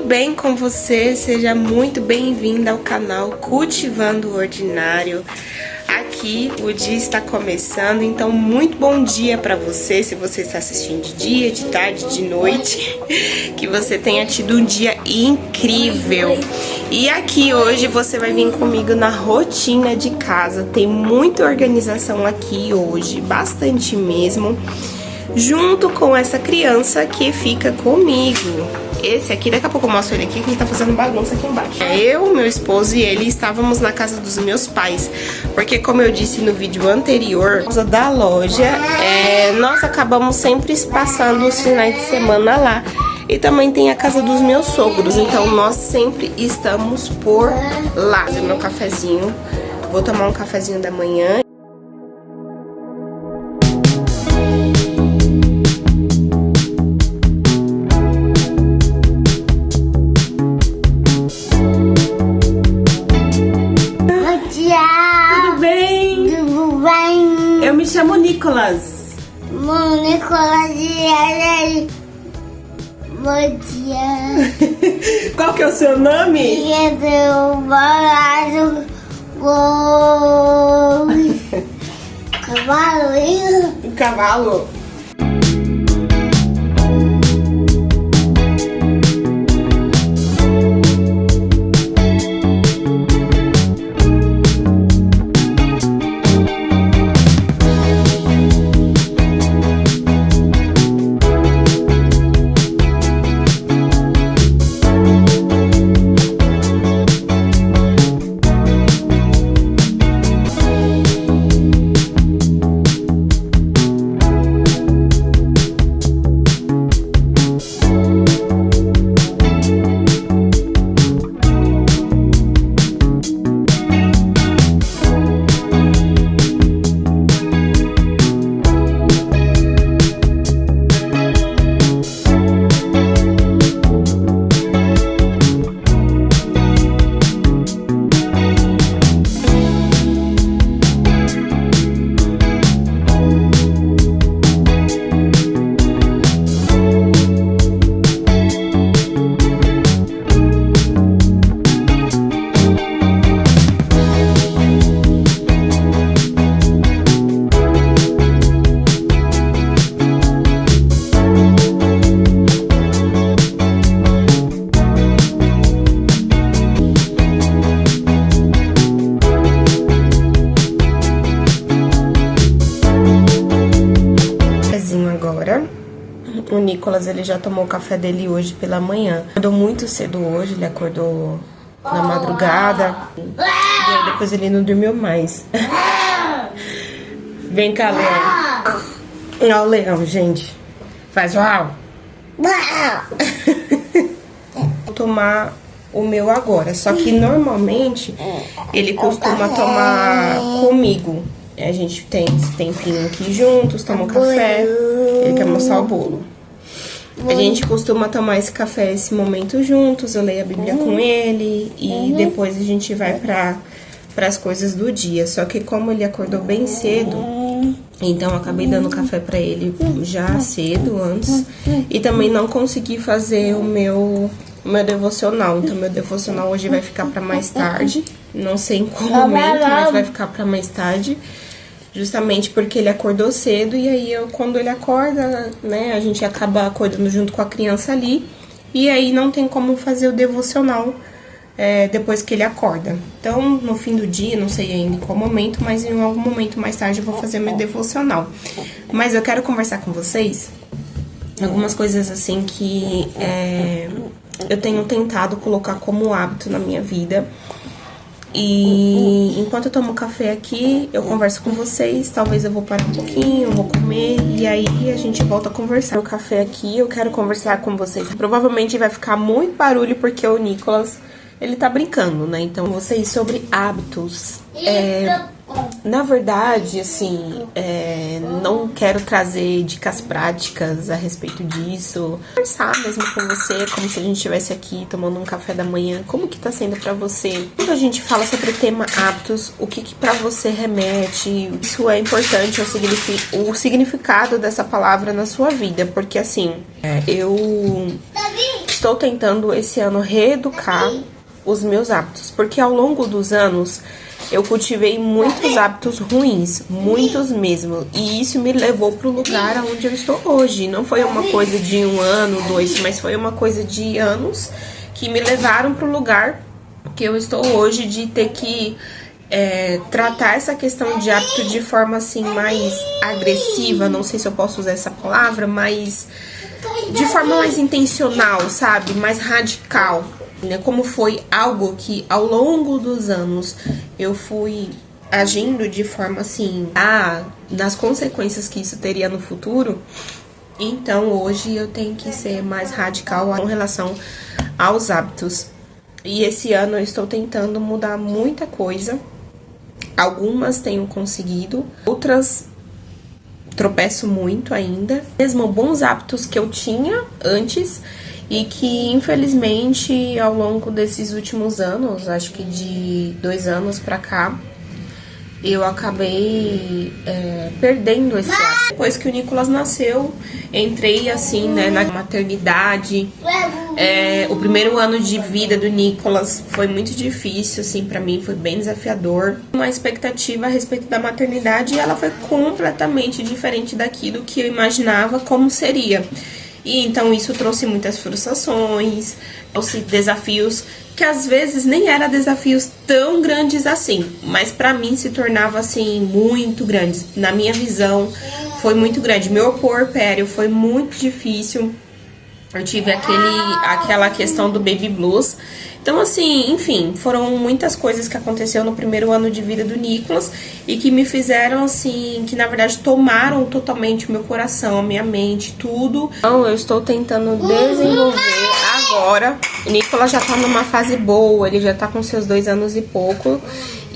bem com você? Seja muito bem-vinda ao canal Cultivando o Ordinário. Aqui o dia está começando, então muito bom dia para você, se você está assistindo de dia, de tarde, de noite. Que você tenha tido um dia incrível. E aqui hoje você vai vir comigo na rotina de casa. Tem muita organização aqui hoje, bastante mesmo. Junto com essa criança que fica comigo. Esse aqui, daqui a pouco eu mostro ele aqui, que ele tá fazendo bagunça aqui embaixo. Eu, meu esposo e ele estávamos na casa dos meus pais. Porque, como eu disse no vídeo anterior, por causa da loja, nós acabamos sempre passando os finais de semana lá. E também tem a casa dos meus sogros, então nós sempre estamos por lá. Vou fazer meu cafezinho, vou tomar um cafezinho da manhã. Eu me chamo Nicolas. Nicolas e bom dia. Qual que é o seu nome? Cavalo. Cavalo. O Nicolas, ele já tomou o café dele hoje pela manhã. Acordou muito cedo hoje, ele acordou na madrugada. E aí depois ele não dormiu mais. Vem cá, Leão. Olha o Leão, gente. Faz uau. Vou tomar o meu agora. Só que normalmente ele costuma tomar comigo. A gente tem esse tempinho aqui juntos, toma um café. Ele quer mostrar o bolo. A gente costuma tomar esse café, esse momento juntos. Eu leio a Bíblia com ele e depois a gente vai para as coisas do dia. Só que como ele acordou bem cedo, então eu acabei dando café para ele já cedo, antes. E também não consegui fazer o meu devocional. Então meu devocional hoje vai ficar para mais tarde. Não sei em qual momento, mas vai ficar para mais tarde. Justamente porque ele acordou cedo e aí quando ele acorda, né, a gente acaba acordando junto com a criança ali. E aí não tem como fazer o devocional depois que ele acorda. Então, no fim do dia, não sei ainda em qual momento, mas em algum momento mais tarde eu vou fazer meu devocional. Mas eu quero conversar com vocês algumas coisas assim que eu tenho tentado colocar como hábito na minha vida. E enquanto eu tomo café aqui, eu converso com vocês. Talvez eu vou parar um pouquinho, eu vou comer e aí a gente volta a conversar. O café aqui, eu quero conversar com vocês. Provavelmente vai ficar muito barulho porque o Nicolas, ele tá brincando, né? Então, vocês sobre hábitos. Na verdade, assim, não quero trazer dicas práticas a respeito disso. Conversar mesmo com você, como se a gente estivesse aqui tomando um café da manhã. Como que tá sendo pra você? Quando a gente fala sobre o tema hábitos, o que pra você remete? Isso é importante, o significado dessa palavra na sua vida. Porque, assim, eu estou tentando esse ano reeducar os meus hábitos, porque ao longo dos anos eu cultivei muitos hábitos ruins, muitos mesmo, e isso me levou para o lugar onde eu estou hoje. Não foi uma coisa de 1 ano, 2, mas foi uma coisa de anos que me levaram para o lugar que eu estou hoje, de ter que tratar essa questão de hábito de forma assim mais agressiva, não sei se eu posso usar essa palavra, mas de forma mais intencional, sabe? Mais radical, né? Como foi algo que ao longo dos anos eu fui agindo de forma assim, das consequências que isso teria no futuro. Então hoje eu tenho que ser mais radical com relação aos hábitos. E esse ano eu estou tentando mudar muita coisa. Algumas tenho conseguido, outras tropeço muito ainda. Mesmo bons hábitos que eu tinha antes e que infelizmente ao longo desses últimos anos, acho que de 2 anos pra cá, eu acabei perdendo esse hábito. Depois que o Nicolas nasceu, entrei assim, né, na maternidade. O primeiro ano de vida do Nicolas foi muito difícil, assim, pra mim, foi bem desafiador. Uma expectativa a respeito da maternidade, e ela foi completamente diferente daquilo que eu imaginava como seria. E então isso trouxe muitas frustrações, trouxe desafios que às vezes nem eram desafios tão grandes assim, mas pra mim se tornava assim muito grandes. Na minha visão foi muito grande. Meu puerpério foi muito difícil. Eu tive aquela questão do baby blues. Então, assim, enfim, foram muitas coisas que aconteceram no primeiro ano de vida do Nicolas e que me fizeram, assim, que na verdade tomaram totalmente o meu coração, a minha mente, tudo. Então, eu estou tentando desenvolver agora. O Nicolas já tá numa fase boa, ele já tá com seus 2 anos e pouco.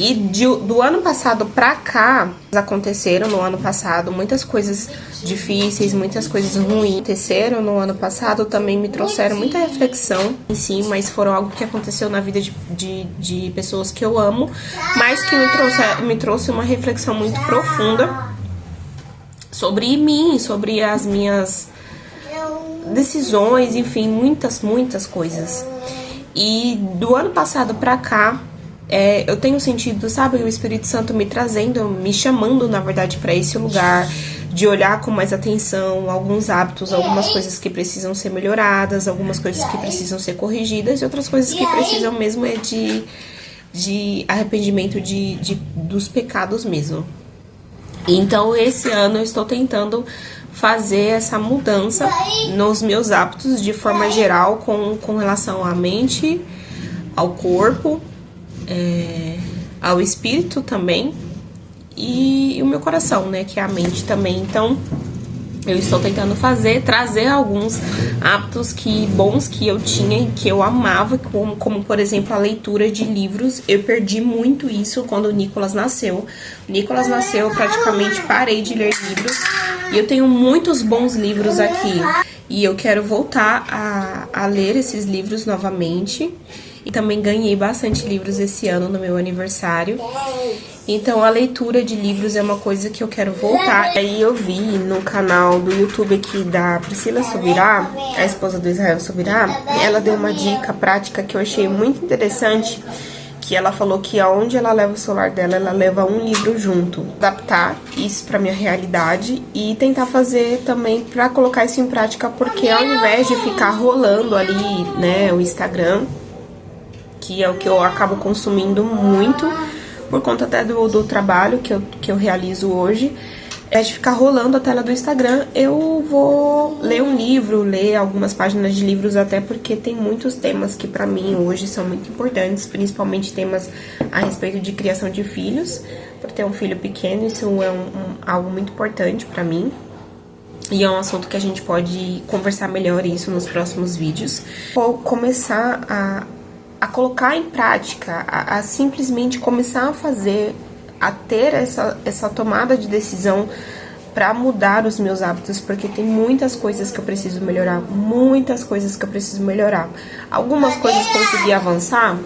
E do ano passado pra cá, aconteceram no ano passado muitas coisas difíceis, muitas coisas ruins aconteceram no ano passado, também me trouxeram muita reflexão em si, mas foram algo que aconteceu na vida de pessoas que eu amo, mas que me trouxe uma reflexão muito profunda sobre mim, sobre as minhas decisões, enfim, muitas coisas. E do ano passado pra cá, eu tenho sentido, sabe, o Espírito Santo me trazendo, me chamando, na verdade, para esse lugar de olhar com mais atenção alguns hábitos, algumas coisas que precisam ser melhoradas, algumas coisas que precisam ser corrigidas e outras coisas que precisam mesmo de arrependimento dos pecados mesmo. Então, esse ano eu estou tentando fazer essa mudança nos meus hábitos de forma geral, com relação à mente, ao corpo, ao espírito também, e o meu coração, né, que é a mente também. Então, eu estou tentando trazer alguns hábitos bons que eu tinha e que eu amava, como por exemplo, a leitura de livros. Eu perdi muito isso quando o Nicolas nasceu. O Nicolas nasceu, eu praticamente parei de ler livros, e eu tenho muitos bons livros aqui, e eu quero voltar a ler esses livros novamente. E também ganhei bastante livros esse ano no meu aniversário. Então a leitura de livros é uma coisa que eu quero voltar. Aí eu vi no canal do YouTube aqui da Priscila Subirá, a esposa do Israel Subirá, ela deu uma dica prática que eu achei muito interessante, que ela falou que aonde ela leva o celular dela, ela leva um livro junto. Adaptar isso pra minha realidade e tentar fazer também pra colocar isso em prática, porque ao invés de ficar rolando ali, né, o Instagram, que é o que eu acabo consumindo muito, por conta até do trabalho que eu realizo hoje, de ficar rolando a tela do Instagram, eu vou ler um livro, ler algumas páginas de livros, até porque tem muitos temas que pra mim hoje são muito importantes, principalmente temas a respeito de criação de filhos. Por ter um filho pequeno, isso é algo muito importante pra mim. E é um assunto que a gente pode conversar melhor isso nos próximos vídeos. Vou começar a colocar em prática, a simplesmente começar a fazer, a ter essa tomada de decisão para mudar os meus hábitos, porque tem muitas coisas que eu preciso melhorar, Algumas coisas consegui avançar,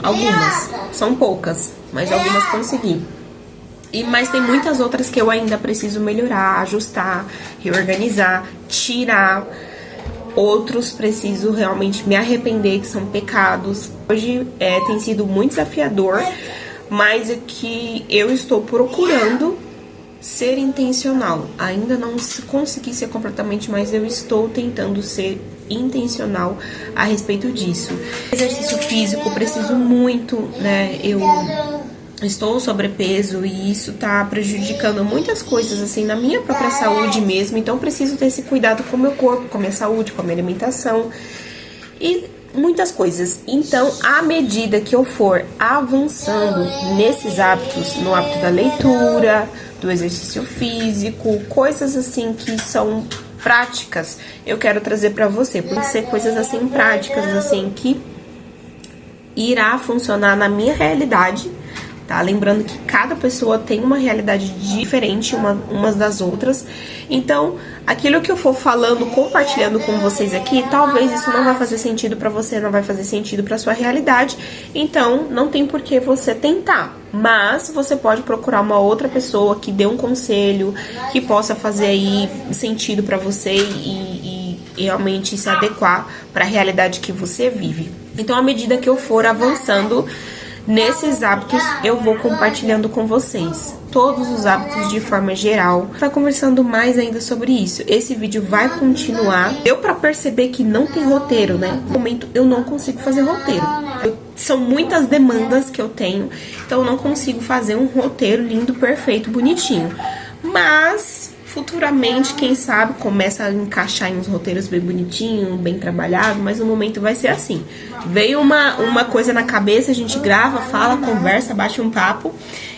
algumas, são poucas, mas algumas consegui. Mas tem muitas outras que eu ainda preciso melhorar, ajustar, reorganizar, tirar. outros preciso realmente me arrepender, que são pecados. Hoje tem sido muito desafiador, mas é que eu estou procurando ser intencional. Ainda não consegui ser completamente, mas eu estou tentando ser intencional a respeito disso. Exercício físico, preciso muito, né? Eu estou sobrepeso e isso tá prejudicando muitas coisas, assim, na minha própria saúde mesmo. Então, preciso ter esse cuidado com o meu corpo, com a minha saúde, com a minha alimentação e muitas coisas. Então, à medida que eu for avançando nesses hábitos, no hábito da leitura, do exercício físico, coisas assim que são práticas, eu quero trazer pra você, por ser coisas assim práticas, assim, que irá funcionar na minha realidade. Tá? Lembrando que cada pessoa tem uma realidade diferente umas das outras. Então, aquilo que eu for falando, compartilhando com vocês aqui, talvez isso não vai fazer sentido pra você, não vai fazer sentido pra sua realidade. Então, não tem por que você tentar. Mas você pode procurar uma outra pessoa que dê um conselho, que possa fazer aí sentido pra você e realmente se adequar pra realidade que você vive. Então, à medida que eu for avançando nesses hábitos, eu vou compartilhando com vocês todos os hábitos de forma geral. Vai conversando mais ainda sobre isso. Esse vídeo vai continuar. Deu pra perceber que não tem roteiro, né? No momento eu não consigo fazer roteiro. São muitas demandas que eu tenho, então eu não consigo fazer um roteiro lindo, perfeito, bonitinho. Mas futuramente, quem sabe, começa a encaixar em uns roteiros bem bonitinhos, bem trabalhados, mas no momento vai ser assim. Veio uma coisa na cabeça, a gente grava, fala, conversa, bate um papo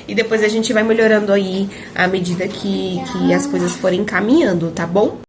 e depois a gente vai melhorando aí à medida que as coisas forem caminhando, tá bom?